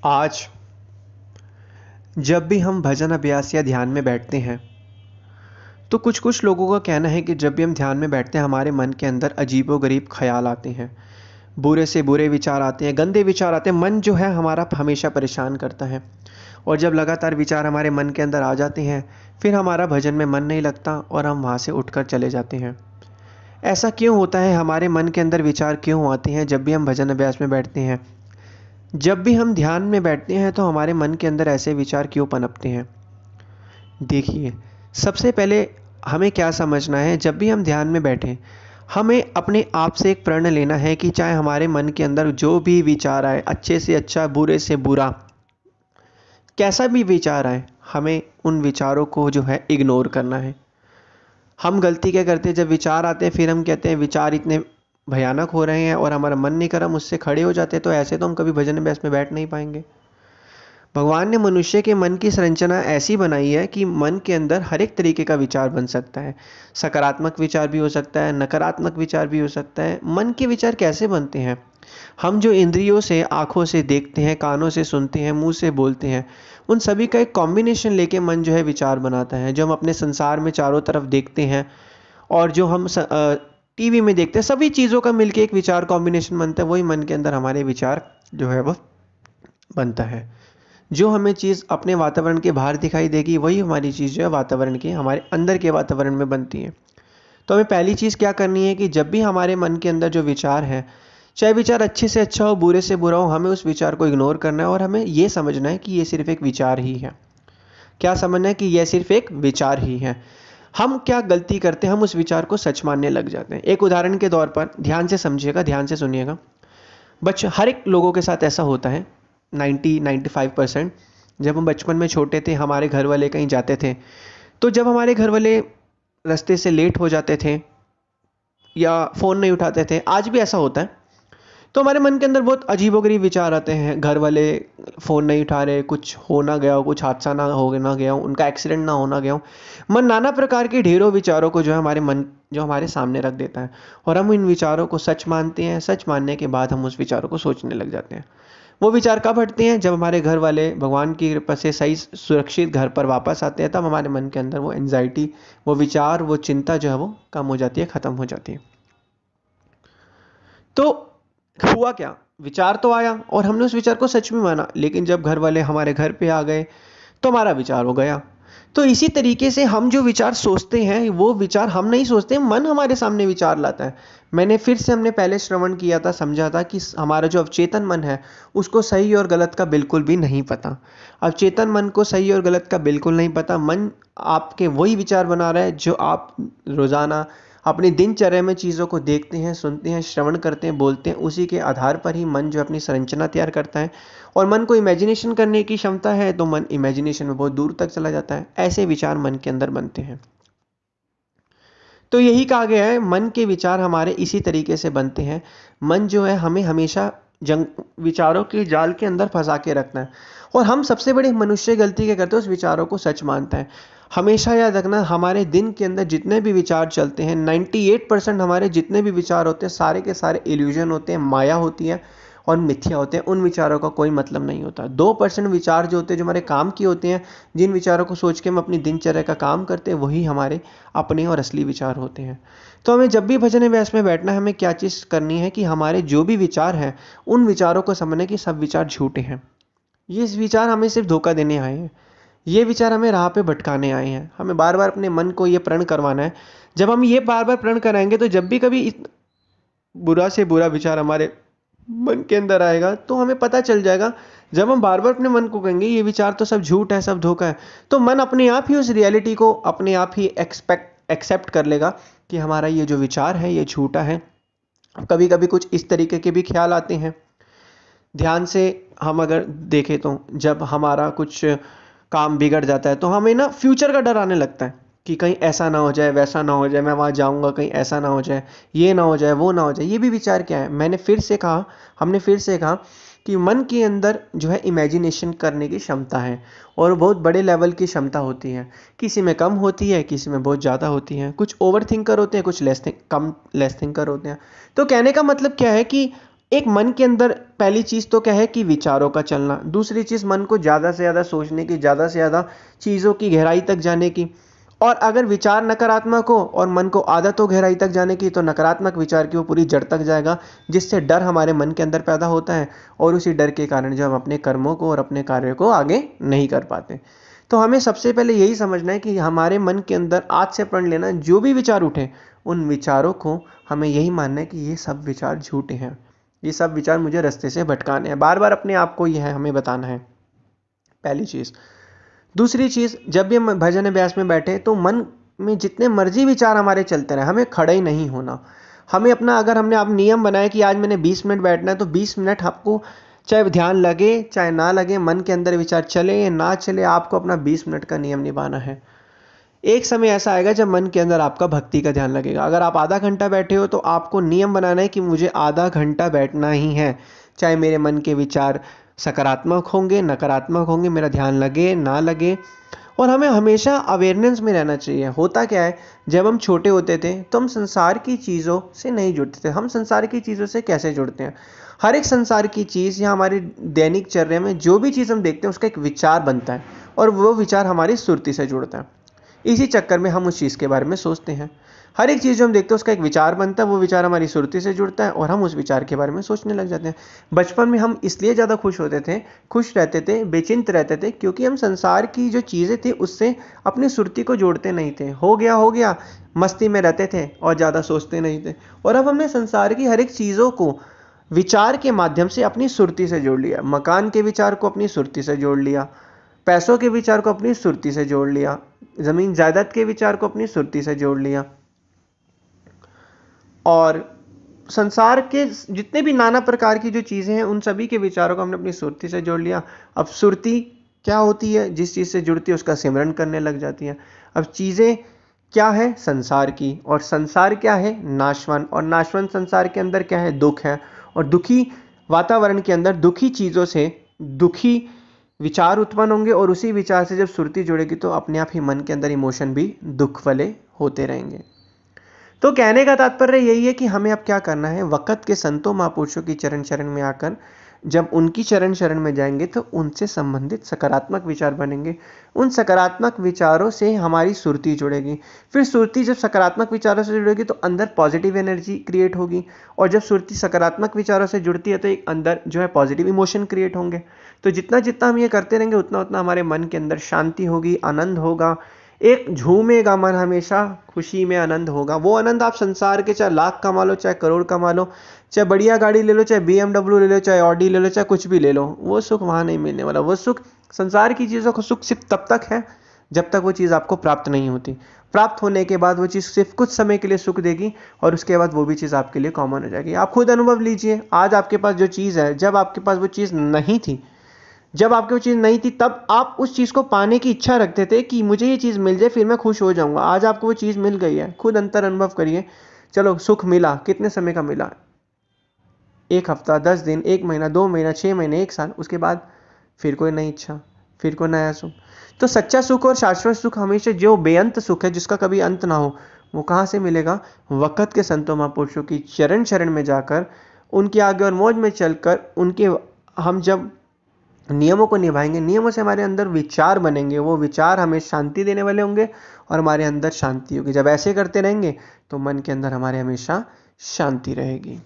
आज जब भी हम भजन अभ्यास या ध्यान में बैठते हैं तो कुछ कुछ लोगों का कहना है कि जब भी हम ध्यान में बैठते हैं हमारे मन के अंदर अजीबोगरीब ख्याल आते हैं, बुरे से बुरे विचार आते हैं, गंदे विचार आते हैं। मन जो है हमारा हमेशा परेशान करता है और जब लगातार विचार हमारे मन के अंदर आ जाते हैं फिर हमारा भजन में मन नहीं लगता और हम वहाँ से उठकर चले जाते हैं। ऐसा क्यों होता है? हमारे मन के अंदर विचार क्यों आते हैं जब भी हम भजन अभ्यास में बैठते हैं? जब भी हम ध्यान में बैठते हैं तो हमारे मन के अंदर ऐसे विचार क्यों पनपते हैं? देखिए, सबसे पहले हमें क्या समझना है, जब भी हम ध्यान में बैठें हमें अपने आप से एक प्रण लेना है कि चाहे हमारे मन के अंदर जो भी विचार आए, अच्छे से अच्छा, बुरे से बुरा, कैसा भी विचार आए, हमें उन विचारों को जो है इग्नोर करना है। हम गलती क्या करते हैं, जब विचार आते हैं फिर हम कहते हैं विचार इतने भयानक हो रहे हैं और हमारा मन नहीं कर रहा, मुझसे खड़े हो जाते हैं, तो ऐसे तो हम कभी भजन अभ्यास में बैठ नहीं पाएंगे। भगवान ने मनुष्य के मन की संरचना ऐसी बनाई है कि मन के अंदर हर एक तरीके का विचार बन सकता है। सकारात्मक विचार भी हो सकता है, नकारात्मक विचार भी हो सकता है। मन के विचार कैसे बनते हैं? हम जो इंद्रियों से, आँखों से देखते हैं, कानों से सुनते हैं, मुंह से बोलते हैं, उन सभी का एक कॉम्बिनेशन लेके मन जो है विचार बनाता है। जो हम अपने संसार में चारों तरफ देखते हैं और जो हम टीवी में देखते हैं, सभी चीज़ों का मिलके एक विचार कॉम्बिनेशन बनता है। वही मन के अंदर हमारे विचार जो है वो बनता है। जो हमें चीज़ अपने वातावरण के बाहर दिखाई देगी वही हमारी चीज़ जो है वातावरण के, हमारे अंदर के वातावरण में बनती है। तो हमें पहली चीज़ क्या करनी है कि जब भी हमारे मन के अंदर जो विचार है, चाहे विचार अच्छे से अच्छा हो, बुरे से बुरा हो, हमें उस विचार को इग्नोर करना है और हमें ये समझना है कि ये सिर्फ एक विचार ही है। क्या समझना है? कि यह सिर्फ एक विचार ही है। हम क्या गलती करते हैं, हम उस विचार को सच मानने लग जाते हैं। एक उदाहरण के तौर पर ध्यान से समझिएगा, ध्यान से सुनिएगा। हर एक लोगों के साथ ऐसा होता है, 95% जब हम बचपन में छोटे थे, हमारे घर वाले कहीं जाते थे, तो जब हमारे घर वाले रास्ते से लेट हो जाते थे या फ़ोन नहीं उठाते थे, आज भी ऐसा होता है, तो हमारे मन के अंदर बहुत अजीबोगरीब विचार आते हैं। घर वाले फ़ोन नहीं उठा रहे, कुछ हो ना गया हो, कुछ हादसा ना गया हो, उनका एक्सीडेंट ना हो ना गया हो। मन नाना प्रकार के ढेरों विचारों को जो है हमारे मन जो हमारे सामने रख देता है और हम इन विचारों को सच मानते हैं। सच मानने के बाद हम उस विचारों को सोचने लग जाते हैं। वो विचार कब हटते हैं? जब हमारे घर वाले भगवान की कृपा से सही सुरक्षित घर पर वापस आते हैं, तब हमारे मन के अंदर वो एंजाइटी, वो विचार, वो चिंता जो है वो कम हो जाती है, ख़त्म हो जाती है। तो हुआ क्या? विचार तो आया और हमने उस विचार को सच में माना, लेकिन जब घर वाले हमारे घर पे आ गए तो हमारा विचार हो गया। तो इसी तरीके से हम जो विचार सोचते हैं वो विचार हम नहीं सोचते, मन हमारे सामने विचार लाता है। हमने पहले श्रवण किया था, समझा था कि हमारा जो अवचेतन मन है उसको सही और गलत का बिल्कुल भी नहीं पता। अवचेतन मन को सही और गलत का बिल्कुल नहीं पता। मन आपके वही विचार बना रहा है जो आप रोज़ाना अपनी दिनचर्या में चीज़ों को देखते हैं, सुनते हैं, श्रवण करते हैं, बोलते हैं। उसी के आधार पर ही मन जो अपनी संरचना तैयार करता है। और मन को इमेजिनेशन करने की क्षमता है तो मन इमेजिनेशन में बहुत दूर तक चला जाता है। ऐसे विचार मन के अंदर बनते हैं। तो यही कहा गया है, मन के विचार हमारे इसी तरीके से बनते हैं। मन जो है हमें हमेशा विचारों के जाल के अंदर फंसा के रखना है। और हम सबसे बड़ी मनुष्य गलती क्या करते हैं, उस विचारों को सच मानता है। हमेशा याद रखना, हमारे दिन के अंदर जितने भी विचार चलते हैं, 98% हमारे जितने भी विचार होते हैं सारे के सारे इल्यूजन होते हैं, माया होती है और मिथ्या होते हैं। उन विचारों का कोई मतलब नहीं होता। 2% विचार जो होते हैं, जो हमारे काम की होते हैं, जिन विचारों को सोच के हम अपनी दिनचर्या का काम करते हैं, वही हमारे अपने और असली विचार होते हैं। तो हमें जब भी भजन अभ्यास में बैठना है, हमें क्या चीज़ करनी है कि हमारे जो भी विचार हैं उन विचारों को समझना कि सब विचार झूठे हैं। ये विचार हमें सिर्फ धोखा देने आए हैं। ये विचार हमें राह पे भटकाने आए हैं। हमें बार बार अपने मन को ये प्रण करवाना है। जब हम ये बार बार प्रण कराएंगे तो जब भी कभी बुरा से बुरा विचार हमारे मन के अंदर आएगा तो हमें पता चल जाएगा। जब हम बार बार अपने मन को कहेंगे ये विचार तो सब झूठ है, सब धोखा है, तो मन अपने आप ही उस रियलिटी को अपने आप ही एक्सेप्ट कर लेगा कि हमारा ये जो विचार है ये झूठा है। कभी कभी कुछ इस तरीके के भी ख्याल आते हैं। ध्यान से हम अगर देखें तो जब हमारा कुछ काम बिगड़ जाता है तो हमें ना फ्यूचर का डर आने लगता है कि कहीं ऐसा ना हो जाए, वैसा ना हो जाए, मैं वहाँ जाऊँगा कहीं ऐसा ना हो जाए, ये ना हो जाए, वो ना हो जाए। ये भी विचार क्या है? हमने फिर से कहा कि मन के अंदर जो है इमेजिनेशन करने की क्षमता है और बहुत बड़े लेवल की क्षमता होती है। किसी में कम होती है, किसी में बहुत ज़्यादा होती है। कुछ ओवर थिंकर होते हैं, कुछ लेस थिंकर होते हैं। तो कहने का मतलब क्या है कि एक मन के अंदर पहली चीज़ तो क्या है कि विचारों का चलना, दूसरी चीज़ मन को ज़्यादा से ज़्यादा सोचने की, ज़्यादा से ज़्यादा चीज़ों की गहराई तक जाने की। और अगर विचार नकारात्मक हो और मन को आदत हो गहराई तक जाने की, तो नकारात्मक विचार की वो पूरी जड़ तक जाएगा, जिससे डर हमारे मन के अंदर पैदा होता है और उसी डर के कारण जो हम अपने कर्मों को और अपने कार्यों को आगे नहीं कर पाते। तो हमें सबसे पहले यही समझना है कि हमारे मन के अंदर आज से प्रण लेना, जो भी विचार उठे उन विचारों को हमें यही मानना है कि ये सब विचार झूठे हैं, ये सब विचार मुझे रास्ते से भटकाने हैं। बार बार अपने आप को यह हमें बताना है, पहली चीज़। दूसरी चीज़, जब भी हम भजन अभ्यास में बैठे तो मन में जितने मर्जी विचार हमारे चलते रहे, हमें खड़े ही नहीं होना। हमें अपना, अगर हमने आप नियम बनाया कि आज मैंने 20 मिनट बैठना है, तो 20 मिनट आपको चाहे ध्यान लगे चाहे ना लगे, मन के अंदर विचार चले या ना चले, आपको अपना 20 मिनट का नियम निभाना है। एक समय ऐसा आएगा जब मन के अंदर आपका भक्ति का ध्यान लगेगा। अगर आप आधा घंटा बैठे हो तो आपको नियम बनाना है कि मुझे आधा घंटा बैठना ही है, चाहे मेरे मन के विचार सकारात्मक होंगे नकारात्मक होंगे, मेरा ध्यान लगे ना लगे। और हमें हमेशा अवेयरनेस में रहना चाहिए। होता क्या है, जब हम छोटे होते थे तो हम संसार की चीज़ों से नहीं जुड़ते थे। हम संसार की चीज़ों से कैसे जुड़ते हैं? हर एक संसार की चीज़ या हमारी दैनिक चर्या में जो भी चीज़ हम देखते हैं उसका एक विचार बनता है और वो विचार हमारी सुरती से जुड़ता है। इसी चक्कर में हम उस चीज़ के बारे में सोचते हैं। हर एक चीज़ जो हम देखते हैं उसका एक विचार बनता है, वो विचार हमारी सुरती से जुड़ता है और हम उस विचार के बारे में सोचने लग जाते हैं। बचपन में हम इसलिए ज़्यादा खुश रहते थे, बेचिंत रहते थे, क्योंकि हम संसार की जो चीज़ें थी उससे अपनी सुरती को जोड़ते नहीं थे। हो गया, मस्ती में रहते थे और ज़्यादा सोचते नहीं थे। और अब हमने संसार की हर एक चीज़ों को विचार के माध्यम से अपनी सुरती से जोड़ लिया। मकान के विचार को अपनी सुरती से जोड़ लिया, पैसों के विचार को अपनी सुरती से जोड़ लिया, ज़मीन जायदाद के विचार को अपनी सुरती से जोड़ लिया, और संसार के जितने भी नाना प्रकार की जो चीज़ें हैं उन सभी के विचारों को हमने अपनी सुरती से जोड़ लिया। अब सुरती क्या होती है? जिस चीज़ से जुड़ती है उसका सिमरन करने लग जाती है। अब चीज़ें क्या है? संसार की, और संसार क्या है? नाशवान, और नाशवान संसार के अंदर क्या है? दुख है। और दुखी वातावरण के अंदर दुखी चीज़ों से दुखी विचार उत्पन्न होंगे, और उसी विचार से जब सुरती जुड़ेगी तो अपने आप ही मन के अंदर इमोशन भी दुख वाले होते रहेंगे। तो कहने का तात्पर्य यही है कि हमें अब क्या करना है, वक़्त के संतों महापुरुषों की चरण शरण में आकर जब उनकी चरण शरण में जाएंगे तो उनसे संबंधित सकारात्मक विचार बनेंगे। उन सकारात्मक विचारों से हमारी सुरती जुड़ेगी। फिर सुरती जब सकारात्मक विचारों से जुड़ेगी तो अंदर पॉजिटिव एनर्जी क्रिएट होगी, और जब सुरती सकारात्मक विचारों से जुड़ती है तो एक अंदर जो है पॉजिटिव इमोशन क्रिएट होंगे। तो जितना जितना हम ये करते रहेंगे उतना उतना हमारे मन के अंदर शांति होगी, आनंद होगा, एक झूमेगा मन, हमेशा खुशी में आनंद होगा। वो आनंद आप संसार के चाहे लाख कमा लो, चाहे करोड़ कमा लो, चाहे बढ़िया गाड़ी ले लो, चाहे BMW ले लो, चाहे ऑडी ले लो, चाहे कुछ भी ले लो, वो सुख वहाँ नहीं मिलने वाला। वो सुख, संसार की चीज़ों का सुख सिर्फ तब तक है जब तक वो चीज़ आपको प्राप्त नहीं होती। प्राप्त होने के बाद वो चीज़ सिर्फ कुछ समय के लिए सुख देगी और उसके बाद वो भी चीज़ आपके लिए कॉमन हो जाएगी। आप खुद अनुभव लीजिए, आज आपके पास जो चीज़ है, जब आपके पास वो चीज़ नहीं थी, जब आपके वो चीज़ नहीं थी तब आप उस चीज़ को पाने की इच्छा रखते थे कि मुझे ये चीज़ मिल जाए फिर मैं खुश हो जाऊंगा। आज आपको वो चीज़ मिल गई है, खुद अंतर अनुभव करिए। चलो, सुख मिला, कितने समय का मिला? 1 हफ्ता, 10 दिन, 1 महीना, 2 महीना, 6 महीने, 1 साल। उसके बाद फिर कोई नई इच्छा, फिर कोई नया सुख। तो सच्चा सुख और शाश्वत सुख हमेशा जो बेअंत सुख है, जिसका कभी अंत ना हो, वो कहाँ से मिलेगा? वक़्त के संतों महापुरुषों की चरण शरण में जाकर, उनके आगे और मौज में चलकर, उनके हम जब नियमों को निभाएंगे, नियमों से हमारे अंदर विचार बनेंगे, वो विचार हमें शांति देने वाले होंगे और हमारे अंदर शांति होगी। जब ऐसे करते रहेंगे तो मन के अंदर हमारे हमेशा शांति रहेगी।